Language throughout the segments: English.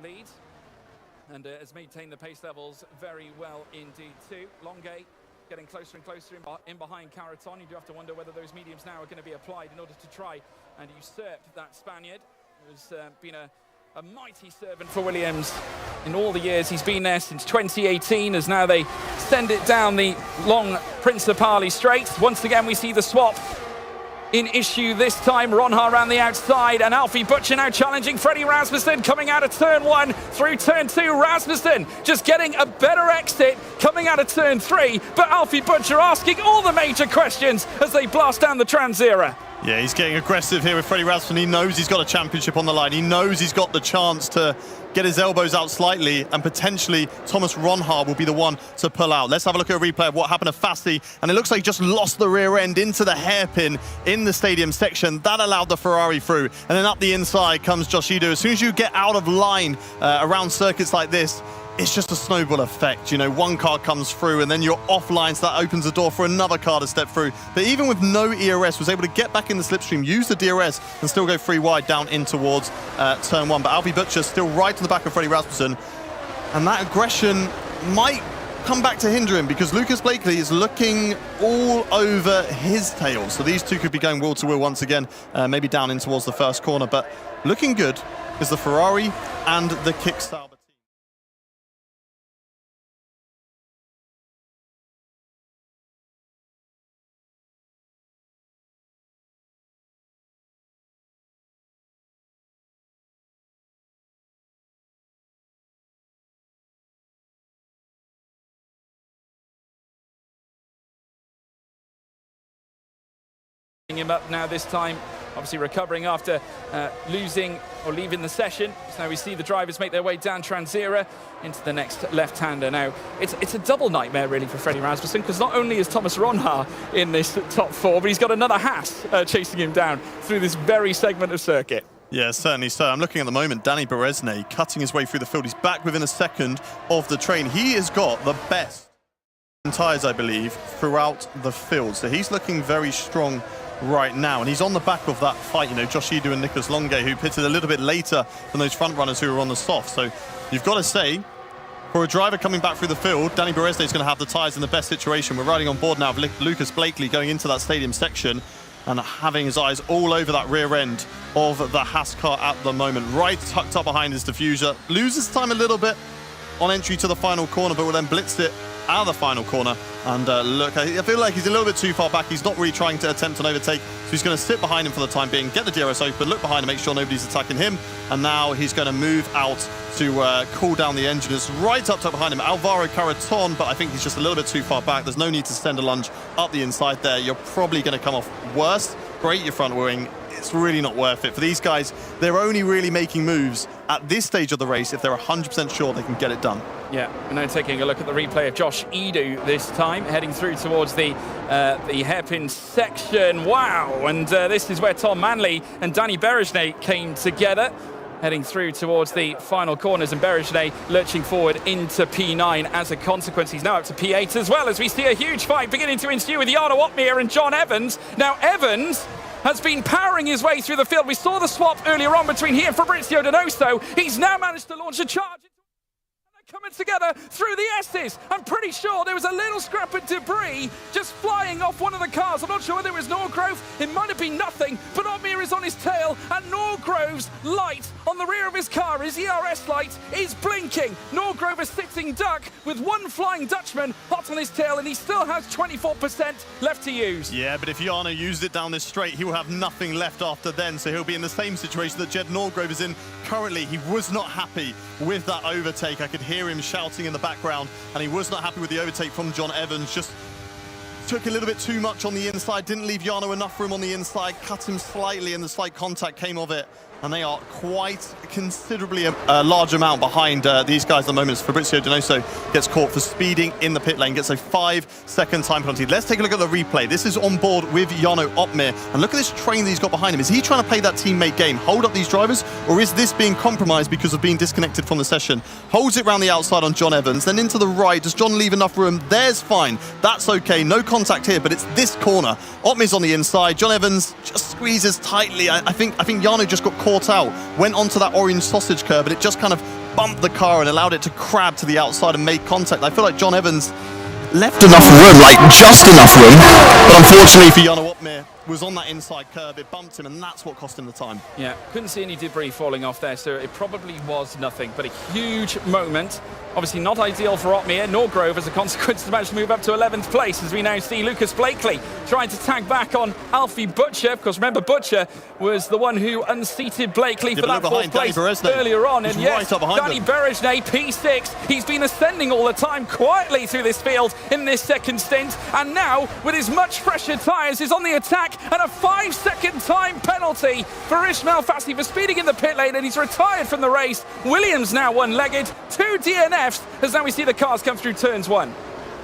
lead and has maintained the pace levels very well indeed too. Longay getting closer and closer in behind Caraton. You do have to wonder whether those mediums now are going to be applied in order to try and usurp that Spaniard, who's been a mighty servant for Williams in all the years he's been there, since 2018, as now they send it down the long Principali straight. Once again we see the swap in issue this time. Ronha around the outside, and Alfie Butcher now challenging Freddie Rasmussen coming out of turn 1 through turn 2. Rasmussen just getting a better exit coming out of turn 3, but Alfie Butcher asking all the major questions as they blast down the Tranzera. Yeah, he's getting aggressive here with Freddie Rasmussen. He knows he's got a championship on the line. He knows he's got the chance to get his elbows out slightly, and potentially Thomas Ronha will be the one to pull out. Let's have a look at a replay of what happened to Fassi, and it looks like he just lost the rear end into the hairpin in the stadium section. That allowed the Ferrari through, and then up the inside comes Josh Idu. As soon as you get out of line around circuits like this, it's just a snowball effect. You know, one car comes through and then you're offline, so that opens the door for another car to step through. But even with no ERS, was able to get back in the slipstream, use the DRS, and still go 3 wide down in towards turn 1. But Alfie Butcher still right to the back of Freddie Rasmussen. And that aggression might come back to hinder him, because Lucas Blakely is looking all over his tail. So these two could be going wheel to wheel once again, maybe down in towards the first corner. But looking good is the Ferrari and the Kickstarter. Him up now this time, obviously recovering after losing or leaving the session. So now we see the drivers make their way down Tranzera into the next left-hander. Now it's a double nightmare really for Freddie Rasmussen, because not only is Thomas Ronha in this top 4, but he's got another Haas chasing him down through this very segment of circuit. Yeah, certainly so. I'm looking at the moment, Danny Berezne cutting his way through the field. He's back within a second of the train. He has got the best tyres, I believe, throughout the field. So he's looking very strong right now, and he's on the back of that fight, you know, Josh Idu and Nicholas Longay, who pitted a little bit later than those front runners who were on the soft. So you've got to say, for a driver coming back through the field, Danny Berezne is going to have the tyres in the best situation. We're riding on board now with Lucas Blakely going into that stadium section and having his eyes all over that rear end of the Haas car at the moment. Right tucked up behind his diffuser, loses time a little bit on entry to the final corner, but will then blitz it out of the final corner. And look, I feel like he's a little bit too far back. He's not really trying to attempt an overtake, so he's going to sit behind him for the time being, get the DRS open, look behind him, make sure nobody's attacking him, and now he's going to move out to cool down the engine. It's right up behind him, Alvaro Caraton, but I think he's just a little bit too far back. There's no need to send a lunge up the inside there. You're probably going to come off worse. Great your front wing. It's really not worth it. For these guys, they're only really making moves at this stage of the race if they're 100% sure they can get it done. Yeah, and now taking a look at the replay of Josh Idu this time, heading through towards the hairpin section. Wow, and this is where Tom Manley and Danny Berezne came together, heading through towards the final corners, and Berezne lurching forward into P9 as a consequence. He's now up to P8 as well, as we see a huge fight beginning to ensue with Jarno Opmeer and John Evans. Now Evans has been powering his way through the field. We saw the swap earlier on between he and Fabrizio Donoso. He's now managed to launch a charge. Coming together through the S's. I'm pretty sure there was a little scrap of debris just flying off one of the cars. I'm not sure whether it was Norgrove. It might have been nothing, but Opmeer is on his tail, and Norgrove's light on the rear of his car, his ERS light, is blinking. Norgrove is sitting duck with one Flying Dutchman hot on his tail, and he still has 24% left to use. Yeah, but if Jarno used it down this straight, he will have nothing left after then, so he'll be in the same situation that Jed Norgrove is in currently. He was not happy with that overtake. I could hear him shouting in the background, and he was not happy with the overtake from John Evans. Just took a little bit too much on the inside, didn't leave Jarno enough room on the inside, cut him slightly, and the slight contact came of it. And they are quite considerably a large amount behind these guys at the moment. Fabrizio Donoso gets caught for speeding in the pit lane, gets a 5-second time penalty. Let's take a look at the replay. This is on board with Jarno Opmeer. And look at this train that he's got behind him. Is he trying to play that teammate game, hold up these drivers, or is this being compromised because of being disconnected from the session? Holds it round the outside on John Evans, then into the right. Does John leave enough room? There's fine. That's okay. No contact here, but it's this corner. Opmeer's on the inside. John Evans just squeezes tightly. I think Jarno just got caught out, went onto that orange sausage curb, and it just kind of bumped the car and allowed it to crab to the outside and make contact. I feel like John Evans left enough room, like just enough room, but unfortunately for Jarno Opmeer, was on that inside curve, it bumped him, and that's what cost him the time. Yeah, couldn't see any debris falling off there, so it probably was nothing, but a huge moment. Obviously not ideal for Opmeer nor Grove as a consequence to manage to move up to 11th place, as we now see Lucas Blakely trying to tag back on Alfie Butcher. Of course, remember, Butcher was the one who unseated Blakely for that fourth place earlier on. He's and yes, right up behind Danny him. Berejnay, P6, he's been ascending all the time quietly through this field in this second stint, and now, with his much fresher tyres, is on the attack, and a 5-second time penalty for Ismail Fassi for speeding in the pit lane, and he's retired from the race. Williams now one-legged, 2 DNFs, as now we see the cars come through turns 1.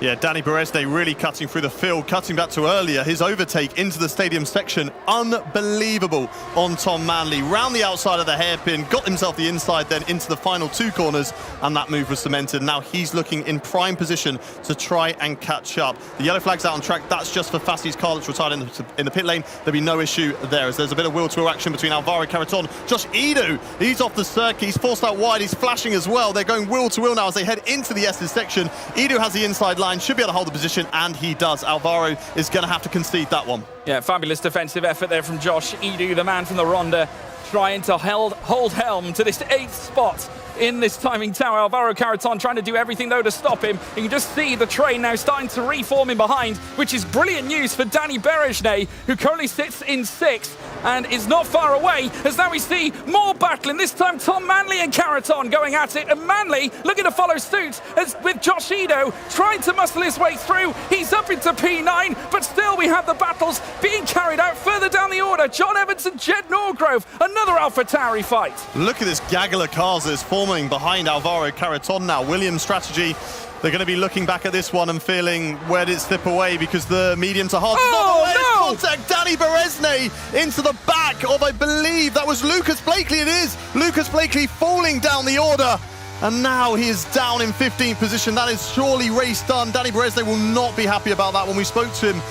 Yeah, Danny Berejnay really cutting through the field, cutting back to earlier. His overtake into the stadium section, unbelievable on Tom Manley. Round the outside of the hairpin, got himself the inside, then into the final 2 corners, and that move was cemented. Now he's looking in prime position to try and catch up. The yellow flag's out on track. That's just for Fassi's car that's retired in the pit lane. There'll be no issue there, as there's a bit of will-to-will action between Alvaro Carreton. Josh Edo, he's off the circuit. He's forced out wide. He's flashing as well. They're going will-to-will now as they head into the S's section. Edo has the inside line, should be able to hold the position, and he does. Alvaro is going to have to concede that one. Yeah, fabulous defensive effort there from Josh Edu, the man from the Ronda, trying to hold helm to this 8th spot in this timing tower. Alvaro Carreton trying to do everything though to stop him. You can just see the train now starting to reform in behind, which is brilliant news for Danny Berejnay, who currently sits in 6th and is not far away, as now we see more battling, this time Tom Manley and Carreton going at it, and Manley looking to follow suit as with Josh Edo trying to muscle his way through. He's up into P9, but still we have the battles being carried out further down the order. John Evans and Jed Norgrove, another AlphaTauri fight. Look at this gaggle of cars that's forming behind Alvaro Carreton now. Williams' strategy, they're going to be looking back at this one and feeling, where did it slip away, because the mediums are hard to stop. No! Contact Danny Berejnay into the back of, I believe that was Lucas Blakely. It is Lucas Blakely falling down the order, and now he is down in 15th position. That is surely race done. Danny Berejnay will not be happy about that. When we spoke to him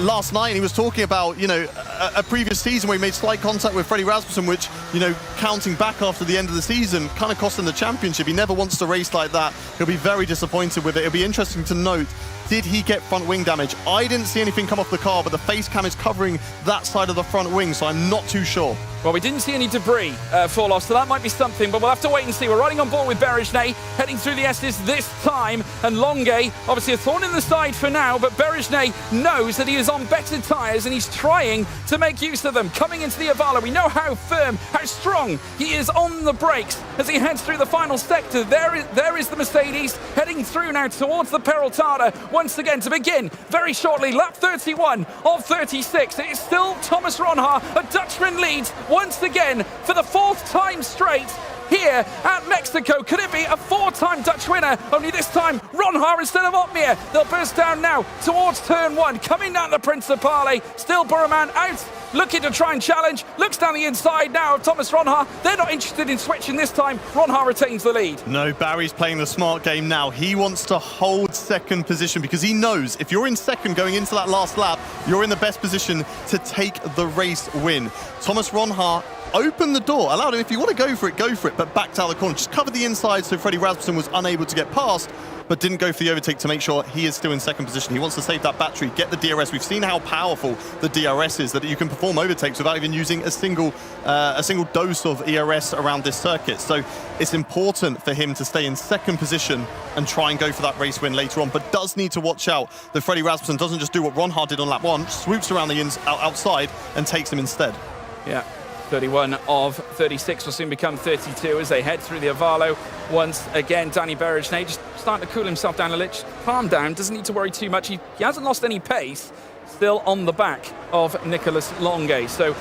last night, he was talking about, you know, a previous season where he made slight contact with Freddie Rasmussen, which, you know, counting back after the end of the season, kind of cost him the championship. He never wants to race like that. He'll be very disappointed with it. It'll be interesting to note, did he get front wing damage? I didn't see anything come off the car, but the face cam is covering that side of the front wing, so I'm not too sure. Well, we didn't see any debris fall off, so that might be something, but we'll have to wait and see. We're riding on board with Berejnay, heading through the S's this time, and Longuet, obviously a thorn in the side for now, but Berejnay knows that he is on better tyres, and he's trying to make use of them. Coming into the Avala, we know how firm, how strong he is on the brakes as he heads through the final sector. There is the Mercedes, heading through now towards the Peraltada, once again to begin very shortly, lap 31 of 36. It is still Thomas Ronhaar, a Dutchman leads once again for the 4th time straight here at Mexico. Could it be a 4-time Dutch winner? Only this time Ronhaar instead of Opmeer. They'll burst down now towards turn 1, coming down the Principale. Still Burman out, looking to try and challenge. Looks down the inside now of Thomas Ronhaar. They're not interested in switching this time. Ronhaar retains the lead. No, Barry's playing the smart game now. He wants to hold 2nd position, because he knows if you're in 2nd going into that last lap, you're in the best position to take the race win. Thomas Ronhaar opened the door, allowed him, if you want to go for it, but backed out of the corner. Just covered the inside so Freddie Rasmussen was unable to get past, but didn't go for the overtake to make sure he is still in 2nd position. He wants to save that battery, get the DRS. We've seen how powerful the DRS is, that you can perform overtakes without even using a single dose of ERS around this circuit. So it's important for him to stay in 2nd position and try and go for that race win later on, but does need to watch out that Freddie Rasmussen doesn't just do what Ronhaar did on lap 1, swoops around the outside and takes him instead. Yeah. 31 of 36 will soon become 32 as they head through the Avalo. Once again, Danny Berejnay just starting to cool himself down a little. Calm down, doesn't need to worry too much. He hasn't lost any pace, still on the back of Nicolas Longuet. So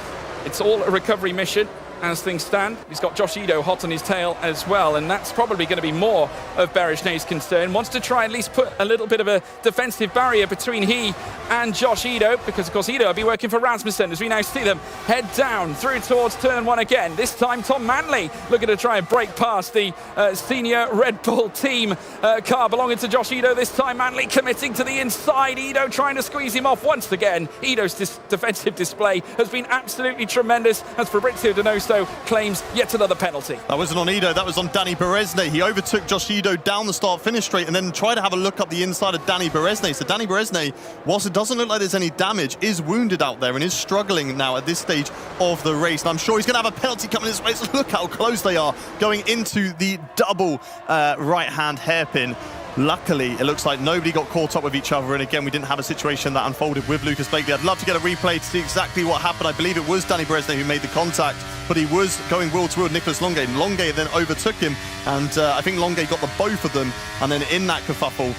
it's all a recovery mission as things stand. He's got Josh Edo hot on his tail as well, and that's probably going to be more of Berejnay's concern. Wants to try at least put a little bit of a defensive barrier between he and Josh Edo, because of course Edo will be working for Rasmussen as we now see them head down through towards turn 1 again. This time Tom Manley looking to try and break past the senior Red Bull team car belonging to Josh Edo. This time Manley committing to the inside, Edo trying to squeeze him off once again. Edo's defensive display has been absolutely tremendous as Fabrizio Donoso so claims yet another penalty. That wasn't on Ido, that was on Dani Berezne. He overtook Josh Ido down the start-finish straight and then tried to have a look up the inside of Dani Berezne. So Dani Berezne, whilst it doesn't look like there's any damage, is wounded out there and is struggling now at this stage of the race. And I'm sure he's going to have a penalty coming his way. So look how close they are going into the double right-hand hairpin. Luckily, it looks like nobody got caught up with each other, and again, we didn't have a situation that unfolded with Lucas Blakely. I'd love to get a replay to see exactly what happened. I believe it was Dani Berezne who made the contact, but he was going wheel-to-wheel with Nicolas Longuet. Longuet then overtook him, and I think Longuet got the both of them, and then in that kerfuffle,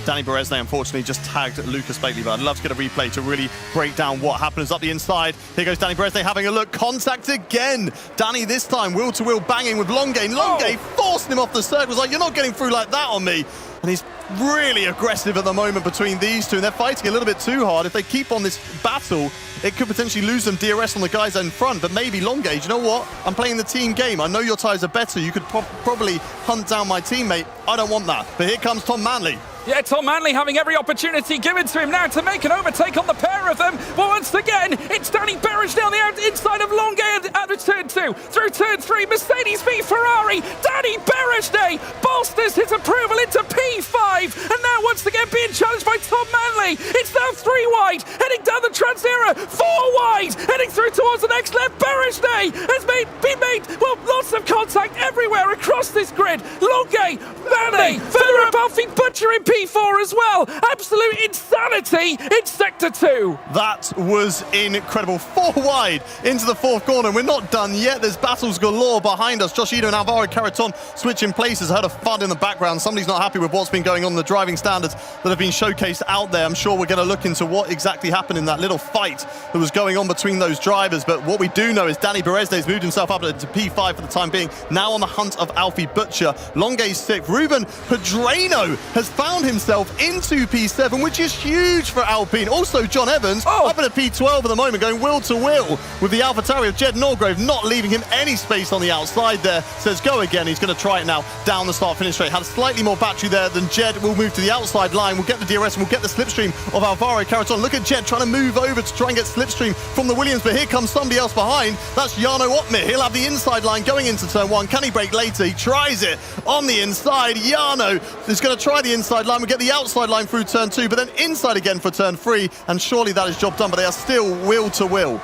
Dani Berezne unfortunately just tagged Lucas Blakely, but I'd love to get a replay to really break down what happens up the inside. Here goes Dani Berezne having a look. Contact again. Dani this time wheel-to-wheel banging with Longuet. Longuet forcing him off the circle. Was like, you're not getting through like that on me. And he's really aggressive at the moment between these two, and they're fighting a little bit too hard. If they keep on this battle, it could potentially lose them DRS on the guys in front, but maybe Longuet, you know what? I'm playing the team game. I know your tyres are better. You could probably hunt down my teammate. I don't want that. But here comes Tom Manley. Yeah, Tom Manley having every opportunity given to him now to make an overtake on the pair of them. But once again, it's Dani Berezne down the inside of Longuet at turn 2. Through turn 3, Mercedes v Ferrari. Dani Berezne bolsters his approval into P5. And now once again being challenged by Tom Manley. It's now 3 wide, heading down the Transera. 4 wide, heading through towards the next left. Berezne has been made, well, lots of contact everywhere across this grid. Longuet, Manley, further up Alfie Butcher in P4 as well. Absolute insanity in Sector 2. That was incredible. 4 wide into the 4th corner. We're not done yet. There's battles galore behind us. Josh Ido and Alvaro Carreton switching places. I heard a thud in the background. Somebody's not happy with what's been going on in the driving standards that have been showcased out there. I'm sure we're going to look into what exactly happened in that little fight that was going on between those drivers. But what we do know is Dani Berezne has moved himself up to P5 for the time being. Now on the hunt of Alfie Butcher. Longuet's 6th. Ruben Pedreno has found himself into P7, which is huge for Alpine. Also, John Evans up at a P12 at the moment, going wheel to wheel with the AlphaTauri of Jed Norgrove, not leaving him any space on the outside there. Says go again. He's going to try it now down the start-finish straight. Had slightly more battery there than Jed. Will move to the outside line. We'll get the DRS and we'll get the slipstream of Alvaro Carreton. Look at Jed trying to move over to try and get slipstream from the Williams, but here comes somebody else behind. That's Jarno Opmeer. He'll have the inside line going into turn 1. Can he brake later? He tries it on the inside. Jarno is going to try the inside line. We'll get the outside line through turn 2, but then inside again for turn 3, and surely that is job done, but they are still wheel to wheel.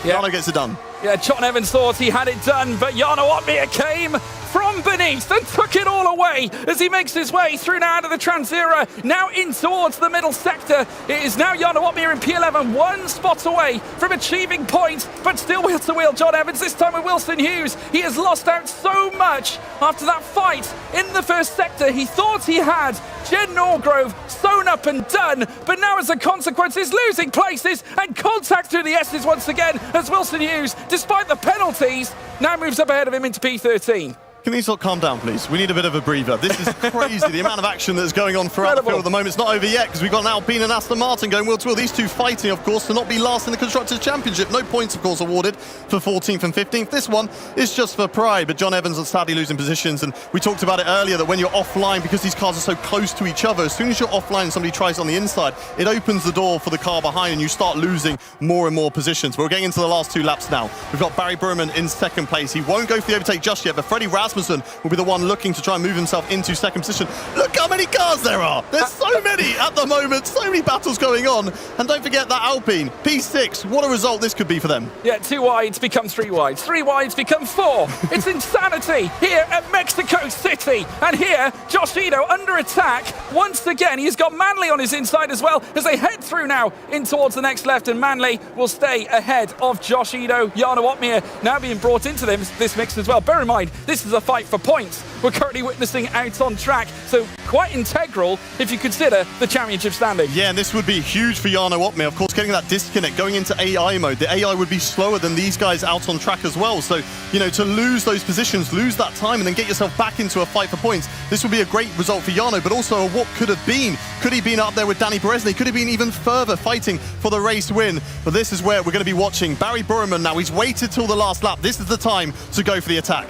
Jarno gets it done. Yeah, John Evans thought he had it done, but Jarno Opmeer came from beneath and took it all away as he makes his way through now out of the Transera, now in towards the middle sector. It is now Jarno Opmeer in P11, 1 spot away from achieving points, but still wheel to wheel John Evans, this time with Wilson Hughes. He has lost out so much after that fight in the first sector. He thought he had Jed Norgrove sewn up and done, but now as a consequence is losing places and contact through the S's once again as Wilson Hughes, despite the penalties, now moves up ahead of him into P13. Can these all calm down, please? We need a bit of a breather. This is crazy, the amount of action that's going on throughout the field at the moment. It's not over yet, because we've got an Alpine and Aston Martin going wheel to wheel. These two fighting, of course, to not be last in the Constructors' Championship. No points, of course, awarded for 14th and 15th. This one is just for pride, but John Evans is sadly losing positions, and we talked about it earlier, that when you're offline, because these cars are so close to each other, as soon as you're offline and somebody tries on the inside, it opens the door for the car behind, and you start losing more and more positions. But we're getting into the last 2 laps now. We've got Barry Burman in 2nd place. He won't go for the overtake just yet, but Freddie Rasmussen will be the one looking to try and move himself into 2nd position. Look how many cars there are! There's so many at the moment, so many battles going on. And don't forget that Alpine, P6, what a result this could be for them. Yeah, 2 wides become 3 wides, 3 wides become 4. It's insanity here at Mexico City. And here, Josh Ido under attack. Once again, he's got Manley on his inside as well as they head through now in towards the next left, and Manley will stay ahead of Josh Ido. Jarno Opmeer now being brought into this mix as well. Bear in mind, this is a fight for points we're currently witnessing out on track, so quite integral if you consider the championship standing. Yeah, and this would be huge for Jarno Opmeer. Of course, getting that disconnect, going into AI mode, the AI would be slower than these guys out on track as well. So, you know, to lose those positions, lose that time, and then get yourself back into a fight for points, this would be a great result for Jarno, but also a what could have been. Could he been up there with Dani Berezne? Could he been even further fighting for the race win? But this is where we're going to be watching Barry Burman now. He's waited till the last lap. This is the time to go for the attack.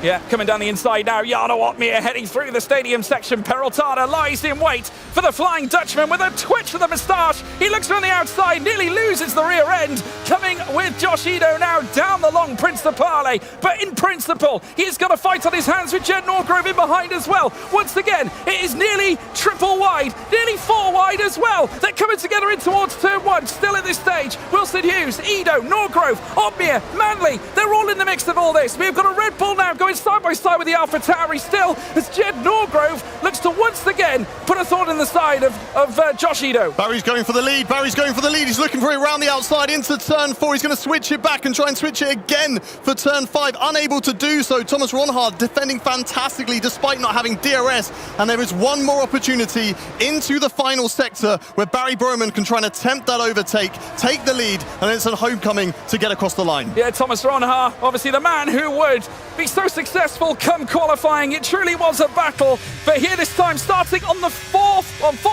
Yeah, coming down the inside now, Jarno Opmeer heading through the stadium section. Peraltada lies in wait for the Flying Dutchman with a twitch of the moustache. He looks around the outside, nearly loses the rear end. Coming with Josh Ido now down the long Principale. But in principle, he's got a fight on his hands with Jed Norgrove in behind as well. Once again, it is nearly triple wide, nearly 4 wide as well. They're coming together in towards turn 1, still at this stage. Wilson Hughes, Ido, Norgrove, Opmeer, Manley, they're all in the mix of all this. We've got a Red Bull now going side by side with the Alpha Tauri still, as Jed Norgrove looks to once again put a thorn in the side of Josh Ido. Barry's going for the lead. He's looking for it around the outside into turn 4. He's going to switch it back and try and switch it again for turn 5. Unable to do so. Thomas Ronhaar defending fantastically despite not having DRS. And there is one more opportunity into the final sector where Barry Broman can try and attempt that overtake, take the lead, and it's a homecoming to get across the line. Yeah, Thomas Ronhaar, obviously the man who would be so successful come qualifying. It truly was a battle, but here this time starting on the fourth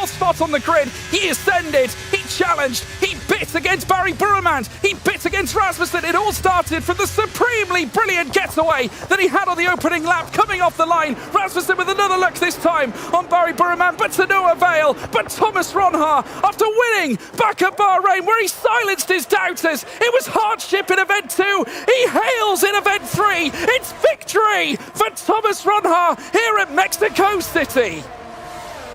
spot on the grid, he ascended, he challenged, he bit against Barry Burmand, he bit against Rasmussen. It all started from the supremely brilliant getaway that he had on the opening lap coming off the line. Rasmussen with another look this time on Barry Burmand, but to no avail. But Thomas Ronhaar, after winning back at Bahrain where he silenced his doubters, it was hardship in event 2, he hails in event 3. It's victory for Thomas Ronhaar here at Mexico City.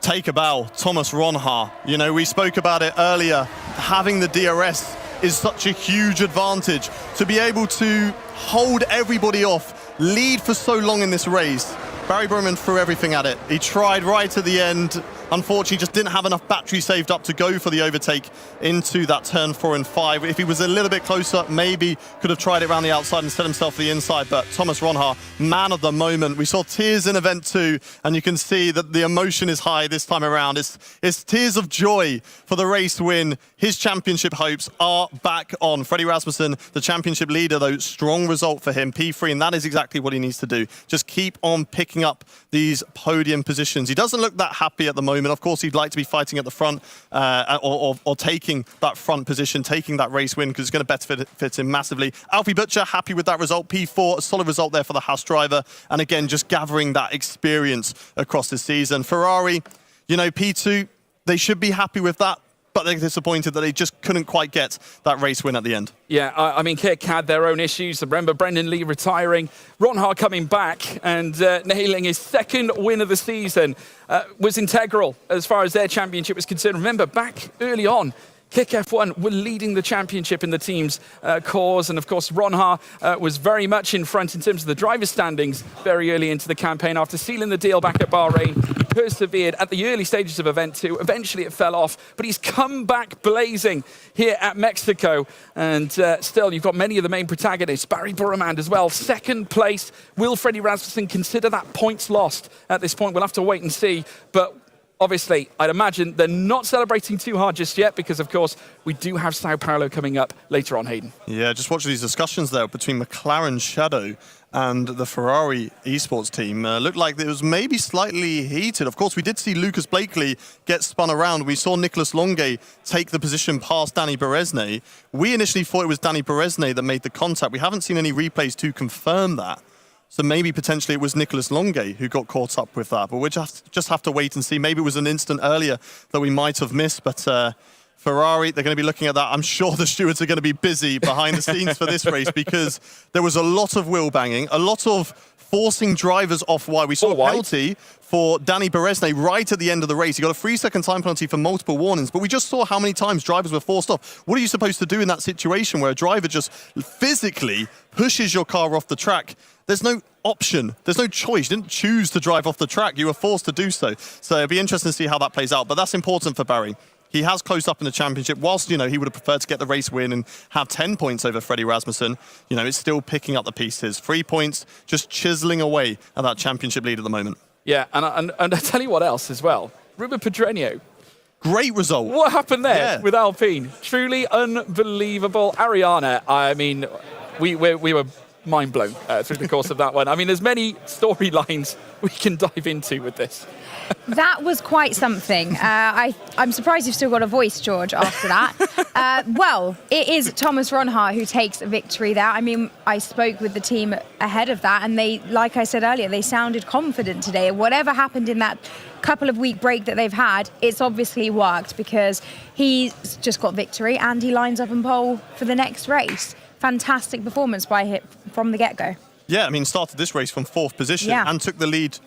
Take a bow, Thomas Ronhaar. You know, we spoke about it earlier. Having the DRS is such a huge advantage. To be able to hold everybody off, lead for so long in this race. Barry Burman threw everything at it. He tried right at the end. Unfortunately, just didn't have enough battery saved up to go for the overtake into that turn 4 and 5. If he was a little bit closer, maybe could have tried it around the outside and set himself the inside. But Thomas Ronhaar, man of the moment. We saw tears in event 2, and you can see that the emotion is high this time around. It's tears of joy for the race win. His championship hopes are back on. Freddie Rasmussen, the championship leader, though, strong result for him, P3, and that is exactly what he needs to do. Just keep on picking up these podium positions. He doesn't look that happy at the moment. Of course, he'd like to be fighting at the front or taking that front position, taking that race win, because it's going to benefit him massively. Alfie Butcher, happy with that result. P4, a solid result there for the Haas driver. And again, just gathering that experience across the season. Ferrari, you know, P2, they should be happy with that, but they're disappointed that they just couldn't quite get that race win at the end. Yeah, I mean, Kirk had their own issues. Remember Brendan Lee retiring, Ronhaar coming back and nailing his second win of the season was integral as far as their championship was concerned. Remember, back early on, Kick F1 were leading the championship in the team's cause. And of course, Ronhaar was very much in front in terms of the driver standings very early into the campaign. After sealing the deal back at Bahrain, he persevered at the early stages of event 2. Eventually it fell off, but he's come back blazing here at Mexico. And still, you've got many of the main protagonists. Barry Burmand as well, second place. Will Freddie Rasmussen consider that points lost at this point? We'll have to wait and see. But obviously, I'd imagine they're not celebrating too hard just yet because, of course, we do have Sao Paulo coming up later on, Hayden. Yeah, just watch these discussions there between McLaren Shadow and the Ferrari esports team. Looked like it was maybe slightly heated. Of course, we did see Lucas Blakely get spun around. We saw Nicolas Longuet take the position past Danny Beresne. We initially thought it was Danny Beresne that made the contact. We haven't seen any replays to confirm that. So maybe potentially it was Nicolas Longuet who got caught up with that. But we'll just have to wait and see. Maybe it was an instant earlier that we might have missed. But Ferrari, they're going to be looking at that. I'm sure the stewards are going to be busy behind the scenes for this race because there was a lot of wheel banging, a lot of forcing drivers off wide. We saw a penalty for Danny Beresne right at the end of the race. He got a 3-second time penalty for multiple warnings, but we just saw how many times drivers were forced off. What are you supposed to do in that situation where a driver just physically pushes your car off the track? There's no option. There's no choice. You didn't choose to drive off the track. You were forced to do so. So it'll be interesting to see how that plays out. But that's important for Barry. He has closed up in the championship. Whilst, you know, he would have preferred to get the race win and have 10 points over Freddie Rasmussen, you know, it's still picking up the pieces. 3 points, just chiseling away at that championship lead at the moment. Yeah, and I tell you what else as well. Ruben Pedreño. Great result. What happened there with Alpine? Truly unbelievable. Ariana, I mean, we were mind blown through the course of that one. I mean, there's many storylines we can dive into with this. That was quite something. I'm surprised you've still got a voice, George, after that. Well, it is Thomas Ronhaar who takes victory there. I mean, I spoke with the team ahead of that, and they, like I said earlier, they sounded confident today. Whatever happened in that couple of week break that they've had, it's obviously worked because he's just got victory and he lines up on pole for the next race. Fantastic performance by him from the get-go. Yeah, I mean, started this race from 4th position and took the lead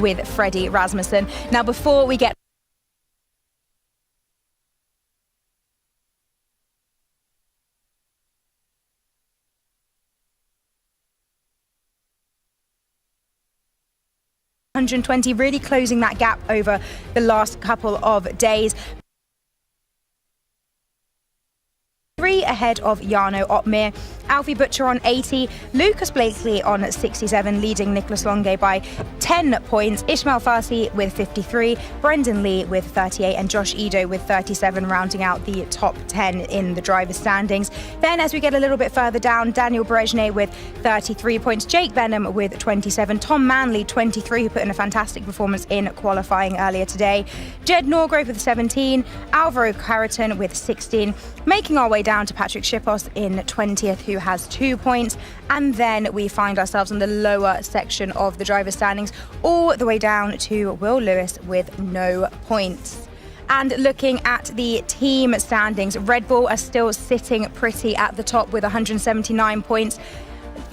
with Freddie Rasmussen. Now, before we get ...120, really closing that gap over the last couple of days. 3 ahead of Jarno Opmeer. Alfie Butcher on 80, Lucas Blakely on 67, leading Nicholas Longe by 10 points. Ismail Farsi with 53, Brendan Lee with 38, and Josh Ido with 37, rounding out the top 10 in the driver's standings. Then, as we get a little bit further down, Daniel Berejny with 33 points, Jake Benham with 27, Tom Manley 23, who put in a fantastic performance in qualifying earlier today, Jed Norgrove with 17, Alvaro Carreton with 16, making our way down to Patrick Shippos in 20th, who has 2 points. And then we find ourselves in the lower section of the driver's standings, all the way down to Will Lewis with no points. And looking at the team standings, Red Bull are still sitting pretty at the top with 179 points.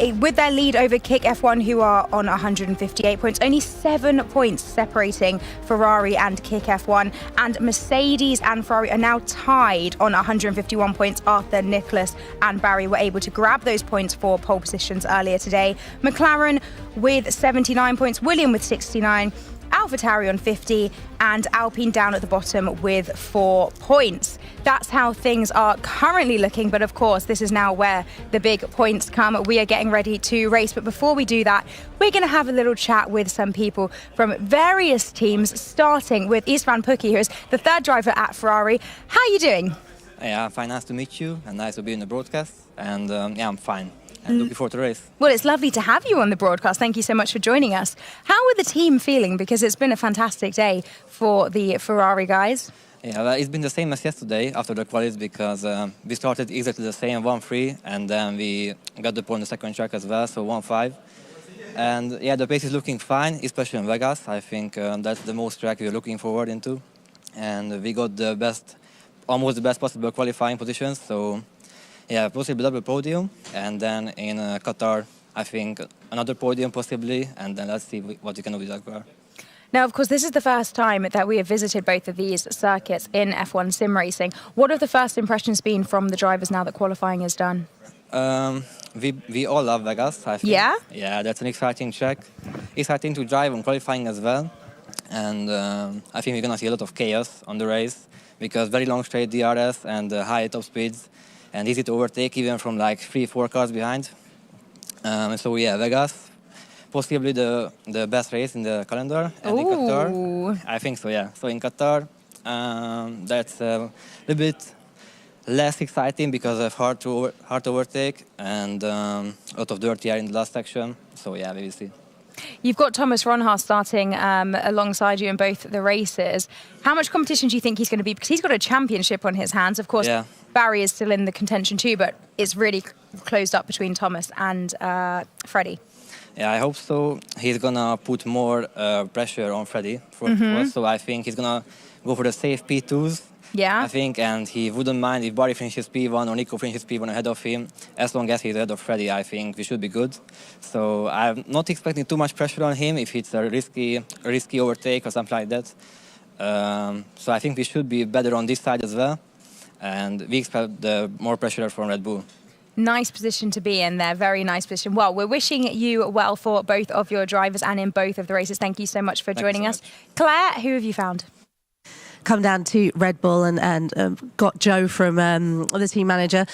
With their lead over Kick F1, who are on 158 points, only 7 points separating Ferrari and Kick F1. And Mercedes and Ferrari are now tied on 151 points after Nicholas and Barry were able to grab those points for pole positions earlier today. McLaren with 79 points, William with 69, AlphaTauri on 50, and Alpine down at the bottom with 4 points. That's how things are currently looking, but of course this is now where the big points come. We are getting ready to race, but before we do that, we're going to have a little chat with some people from various teams, starting with Istvan Pukki, who is the 3rd driver at Ferrari. How are you doing? Yeah, fine. Nice to meet you, and nice to be in the broadcast. And yeah, I'm fine. And looking forward to the race. Well, it's lovely to have you on the broadcast. Thank you so much for joining us. How are the team feeling? Because it's been a fantastic day for the Ferrari guys. Yeah, well, it's been the same as yesterday after the qualies, because we started exactly the same 1-3, and then we got the pole on the second track as well, so 1-5. And yeah, the pace is looking fine, especially in Vegas. I think that's the most track we're looking forward into. And we got the best, almost the best possible qualifying positions. So yeah, possibly double podium, and then in Qatar, I think another podium possibly, and then let's see what we can do with that car. Now, of course, this is the first time that we have visited both of these circuits in F1 sim racing. What have the first impressions been from the drivers now that qualifying is done? We all love Vegas, I think. Yeah? Yeah, that's an exciting track. Exciting to drive on qualifying as well. And I think we're going to see a lot of chaos on the race, because very long straight DRS and high top speeds, and easy to overtake even from like 3-4 cars behind. So yeah, Vegas, possibly the best race in the calendar. And in Qatar, I think so, yeah. So in Qatar, that's a little bit less exciting because of hard to overtake, and a lot of dirty air in the last section. So yeah, we will see. You've got Thomas Ronhaar starting alongside you in both the races. How much competition do you think he's going to be? Because he's got a championship on his hands. Of course, yeah. Barry is still in the contention too, but it's really closed up between Thomas and Freddie. Yeah, I hope so. He's going to put more pressure on Freddie for us. So I think he's going to go for the safe P2s. Yeah. I think, and he wouldn't mind if Barry finishes P1 or Nico finishes P1 ahead of him. As long as he's ahead of Freddie, I think we should be good. So I'm not expecting too much pressure on him if it's a risky overtake or something like that. So I think we should be better on this side as well. And we expect more pressure from Red Bull. Nice position to be in there, very nice position. Well, we're wishing you well for both of your drivers and in both of the races. Thank you so much for joining us. Claire, who have you found? Come down to Red Bull and got Joe from the team manager.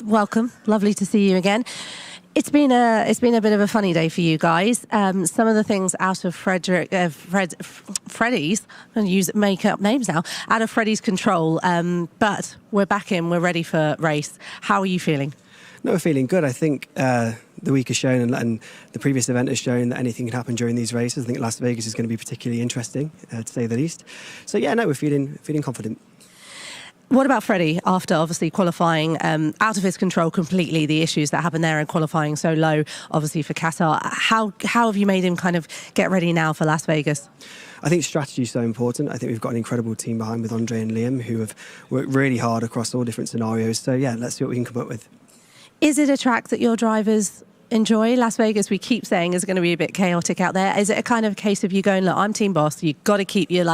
Welcome, lovely to see you again. It's been a bit of a funny day for you guys. Some of the things out of Freddie's, I'm going to make up names now, out of Freddie's control. But we're back in, we're ready for race. How are you feeling? No, we're feeling good. I think the week has shown, and the previous event has shown, that anything can happen during these races. I think Las Vegas is going to be particularly interesting, to say the least. So yeah, no, we're feeling confident. What about Freddie after obviously qualifying out of his control completely, the issues that happened there and qualifying so low, obviously for Qatar? How have you made him kind of get ready now for Las Vegas? I think strategy is so important. I think we've got an incredible team behind with Andre and Liam who have worked really hard across all different scenarios. So yeah, let's see what we can come up with. Is it a track that your drivers enjoy Las Vegas? We keep saying is going to be a bit chaotic out there. Is it a kind of case of you going, look, I'm team boss, you've got to keep your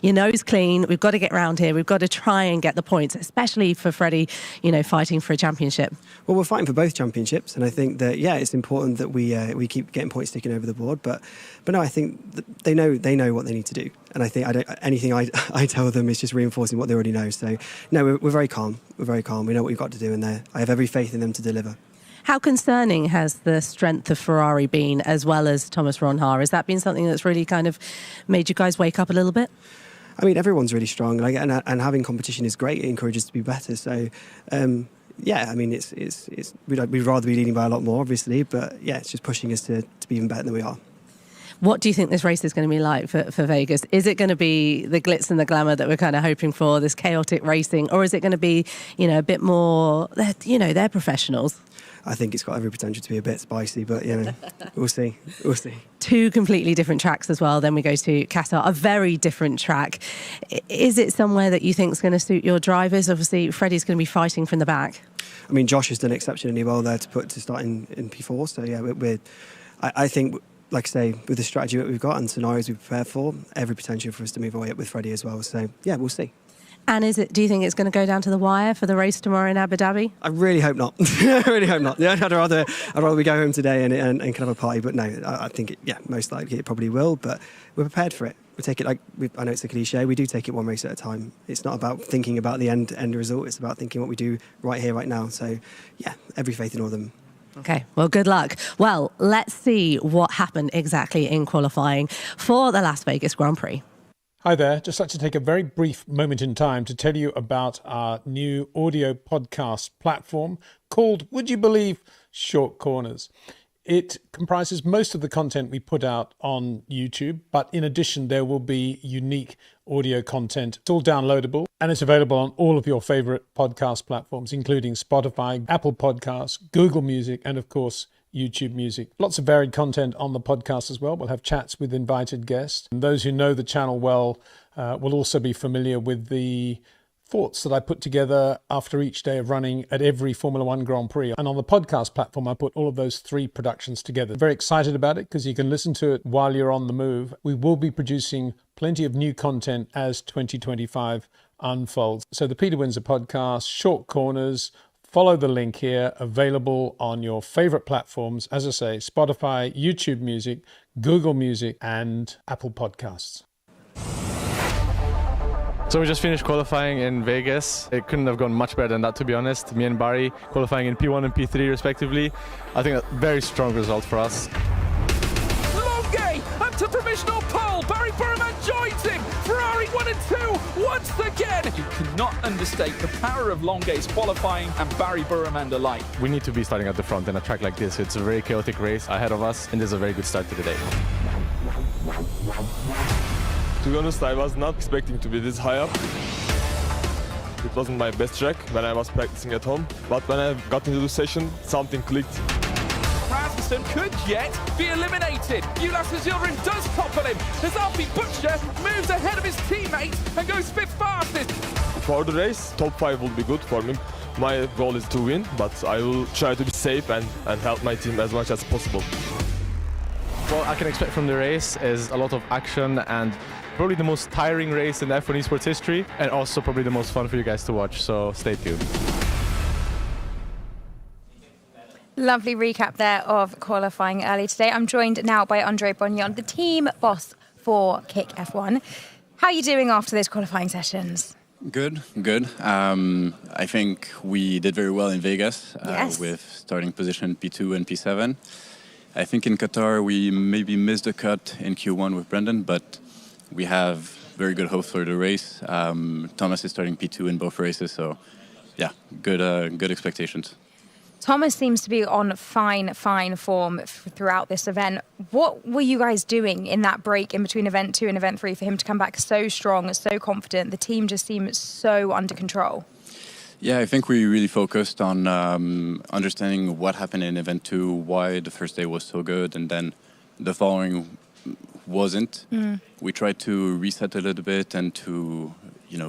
nose clean, we've got to get round here, we've got to try and get the points, especially for Freddie, fighting for a championship? Well, we're fighting for both championships, and I think that it's important that we keep getting points sticking over the board. But no, I think that they know what they need to do, and I think anything I tell them is just reinforcing what they already know. So no, we're very calm. We're very calm. We know what we've got to do, and I have every faith in them to deliver. How concerning has the strength of Ferrari been, as well as Thomas Ronhaar? Has that been something that's really kind of made you guys wake up a little bit? I mean, everyone's really strong, and having competition is great. It encourages us to be better. So, I mean, we'd rather be leading by a lot more, obviously, but it's just pushing us to be even better than we are. What do you think this race is going to be like for Vegas? Is it going to be the glitz and the glamour that we're kind of hoping for, this chaotic racing, or is it going to be, a bit more, they're professionals? I think it's got every potential to be a bit spicy, but we'll see. We'll see. Two completely different tracks as well. Then we go to Qatar, a very different track. Is it somewhere that you think is going to suit your drivers? Obviously, Freddie's going to be fighting from the back. I mean, Josh has done exceptionally well there to start in P4. So I think, like I say, with the strategy that we've got and scenarios we've prepared for, every potential for us to move away up with Freddie as well. So we'll see. And do you think it's going to go down to the wire for the race tomorrow in Abu Dhabi? I really hope not. I really hope not. Yeah, I'd rather we go home today and can have a party. But no, I think most likely it probably will. But we're prepared for it. We take it I know it's a cliche. We do take it one race at a time. It's not about thinking about the end result. It's about thinking what we do right here, right now. So every faith in all of them. Okay, well, good luck. Well, let's see what happened exactly in qualifying for the Las Vegas Grand Prix. Hi there. Just like to take a very brief moment in time to tell you about our new audio podcast platform called, would you believe, Short Corners. It comprises most of the content we put out on YouTube, but in addition, there will be unique audio content. It's all downloadable and it's available on all of your favorite podcast platforms, including Spotify, Apple Podcasts, Google Music, and of course, YouTube Music. Lots of varied content on the podcast as well. We'll have chats with invited guests. And those who know the channel well will also be familiar with the thoughts that I put together after each day of running at every Formula One Grand Prix. And on the podcast platform, I put all of those 3 productions together. Very excited about it because you can listen to it while you're on the move. We will be producing plenty of new content as 2025 unfolds. So the Peter Windsor podcast, Short Corners, follow the link here, available on your favorite platforms. As I say, Spotify, YouTube Music, Google Music, and Apple Podcasts. So we just finished qualifying in Vegas. It couldn't have gone much better than that, to be honest. Me and Barry qualifying in P1 and P3 respectively. I think a very strong result for us. Longuet up to provisional pole. Barry Burman joins him. Ferrari 1 and 2 once again. You cannot understate the power of Longuet's qualifying and Barry Burman alike. We need to be starting at the front in a track like this. It's a very chaotic race ahead of us, and this is a very good start to the day. To be honest, I was not expecting to be this high up. It wasn't my best track when I was practicing at home, but when I got into the session, something clicked. Rasmussen could yet be eliminated. Ulas Yildirim does topple him as Alfie Butcher moves ahead of his teammate and goes 5th fastest. For the race, top 5 will be good for me. My goal is to win, but I will try to be safe and help my team as much as possible. What I can expect from the race is a lot of action and probably the most tiring race in F1 esports history, and also probably the most fun for you guys to watch, so stay tuned. Lovely recap there of qualifying early today. I'm joined now by Andre Bognan, the team boss for Kick F1. How are you doing after those qualifying sessions? Good. I think we did very well in Vegas with starting position P2 and P7. I think in Qatar we maybe missed a cut in Q1 with Brendan, but we have very good hopes for the race. Thomas is starting P2 in both races, so good expectations. Thomas seems to be on fine form throughout this event. What were you guys doing in that break in between Event 2 and Event 3 for him to come back so strong, so confident? The team just seems so under control. Yeah, I think we really focused on understanding what happened in Event 2, why the first day was so good, and then the following wasn't. We tried to reset a little bit and to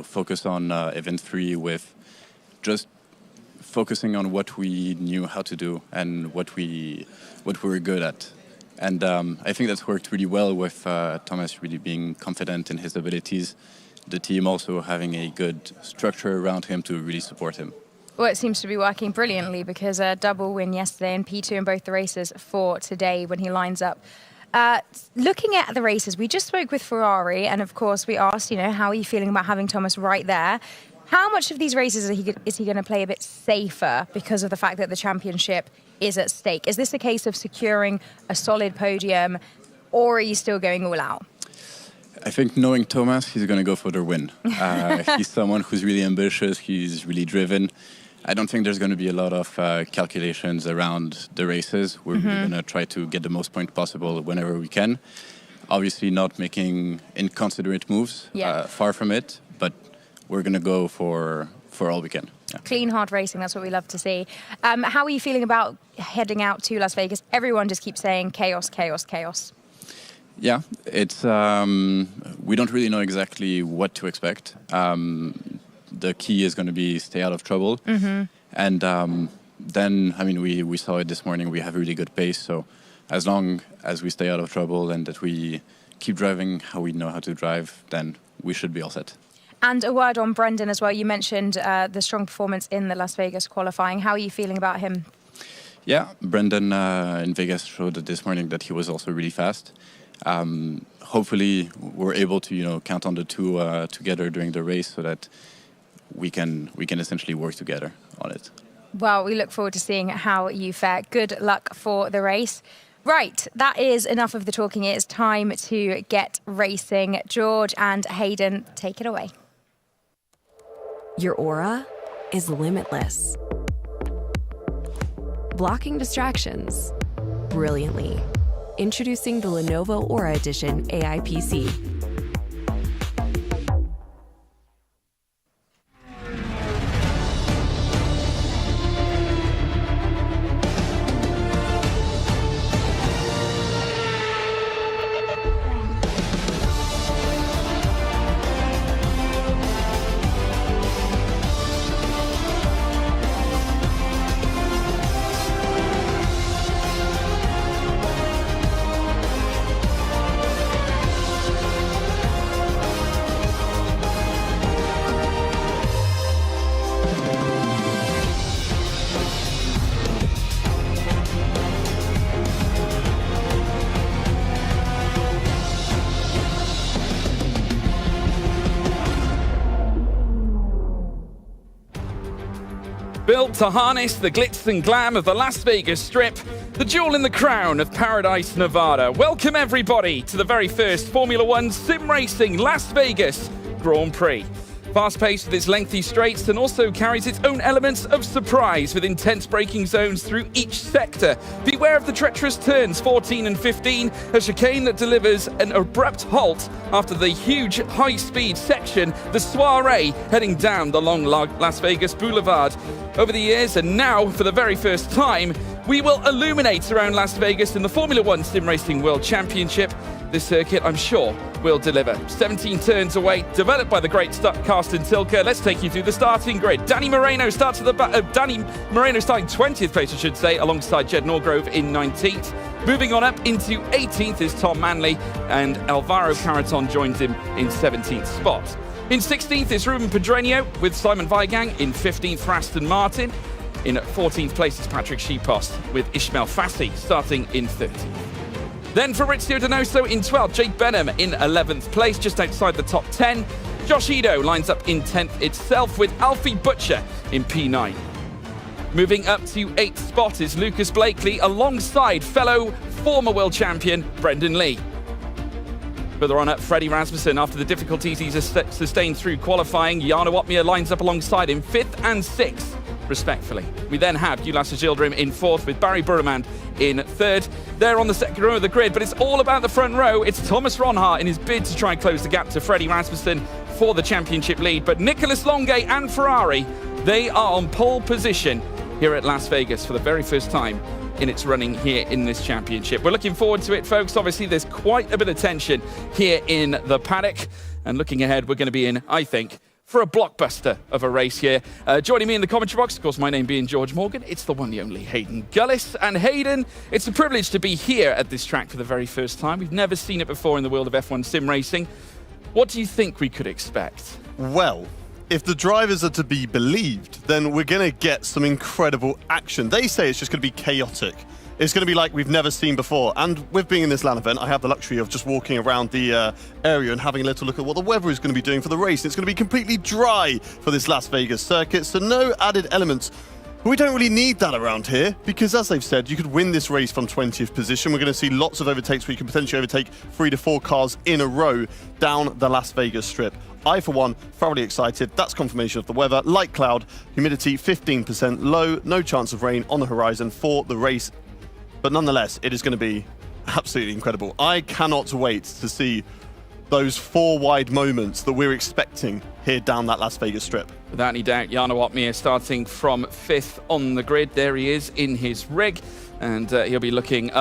focus on Event 3 with just focusing on what we knew how to do and what we were good at. And I think that's worked really well with Thomas really being confident in his abilities, the team also having a good structure around him to really support him. Well, it seems to be working brilliantly because a double win yesterday and P2 in both the races for today when he lines up. Looking at the races, we just spoke with Ferrari and of course we asked, how are you feeling about having Thomas right there? How much of these races is he going to play a bit safer because of the fact that the championship is at stake? Is this a case of securing a solid podium or are you still going all out? I think knowing Thomas, he's going to go for the win. He's someone who's really ambitious, he's really driven. I don't think there's going to be a lot of calculations around the races. We're really going to try to get the most points possible whenever we can. Obviously not making inconsiderate moves, far from it, but we're going to go for all we can. Yeah. Clean, hard racing, that's what we love to see. How are you feeling about heading out to Las Vegas? Everyone just keeps saying chaos, chaos, chaos. Yeah, it's we don't really know exactly what to expect. The key is going to be stay out of trouble. And then, we saw it this morning, we have a really good pace. So as long as we stay out of trouble and that we keep driving how we know how to drive, then we should be all set. And a word on Brendan as well. You mentioned the strong performance in the Las Vegas qualifying. How are you feeling about him? Yeah, Brendan in Vegas showed this morning that he was also really fast. Hopefully we're able to count on the two together during the race so that we can essentially work together on it. Well, we look forward to seeing how you fare. Good luck for the race. Right, that is enough of the talking. It's time to get racing. George and Hayden, take it away. Your aura is limitless, blocking distractions brilliantly. Introducing the Lenovo Aura Edition AI PC. Built to harness the glitz and glam of the Las Vegas Strip, the jewel in the crown of Paradise, Nevada. Welcome everybody to the very first Formula One Sim Racing Las Vegas Grand Prix. Fast-paced with its lengthy straights and also carries its own elements of surprise with intense braking zones through each sector. Beware of the treacherous turns 14 and 15, a chicane that delivers an abrupt halt after the huge high-speed section, the Soiree, heading down the long Las Vegas Boulevard. Over the years, and now for the very first time, we will illuminate around Las Vegas in the Formula One Sim Racing World Championship. This circuit, I'm sure, will deliver. 17 turns away, developed by the great Carsten Tilke. Let's take you through the starting grid. Danny Moreno starts at the back. Danny Moreno starting 20th place, I should say, alongside Jed Norgrove in 19th. Moving on up into 18th is Tom Manley, and Alvaro Carreton joins him in 17th spot. In 16th is Ruben Pedreño with Simon Weigang. In 15th for Aston Martin. In 14th place is Patrick Sheepost with Ishmael Fassi starting in 30th. Then for Rizzio Donoso in 12th, Jake Benham in 11th place, just outside the top 10. Josh Ido lines up in 10th itself with Alfie Butcher in P9. Moving up to 8th spot is Lucas Blakely alongside fellow former world champion Brendan Lee. Further on up, Freddie Rasmussen, after the difficulties he's sustained through qualifying, Jarno Opmeer lines up alongside him 5th and 6th, respectfully. We then have Ulas Gildrim in 4th with Barry Burman in 3rd. They're on the second row of the grid, but it's all about the front row. It's Thomas Ronhaar in his bid to try and close the gap to Freddie Rasmussen for the championship lead. But Nicolas Longuet and Ferrari, they are on pole position here at Las Vegas for the very first time in its running here in this championship. We're looking forward to it, folks. Obviously, there's quite a bit of tension here in the paddock. And looking ahead, we're going to be in, I think, for a blockbuster of a race here. Joining me in the commentary box, of course, my name being George Morgan, it's the one, the only Hayden Gullis. And Hayden, it's a privilege to be here at this track for the very first time. We've never seen it before in the world of F1 sim racing. What do you think we could expect? Well, if the drivers are to be believed, then we're going to get some incredible action. They say it's just going to be chaotic. It's going to be like we've never seen before. And with being in this LAN event, I have the luxury of just walking around the area and having a little look at what the weather is going to be doing for the race. It's going to be completely dry for this Las Vegas circuit, so no added elements. But we don't really need that around here because, as they've said, you could win this race from 20th position. We're going to see lots of overtakes where you can potentially overtake 3 to 4 cars in a row down the Las Vegas Strip. I, for one, thoroughly excited. That's confirmation of the weather. Light cloud, humidity 15% low, no chance of rain on the horizon for the race. But nonetheless, it is going to be absolutely incredible. I cannot wait to see those 4 wide moments that we're expecting here down that Las Vegas Strip. Without any doubt, Jarno Opmeer starting from 5th on the grid. There he is in his rig, and he'll be looking up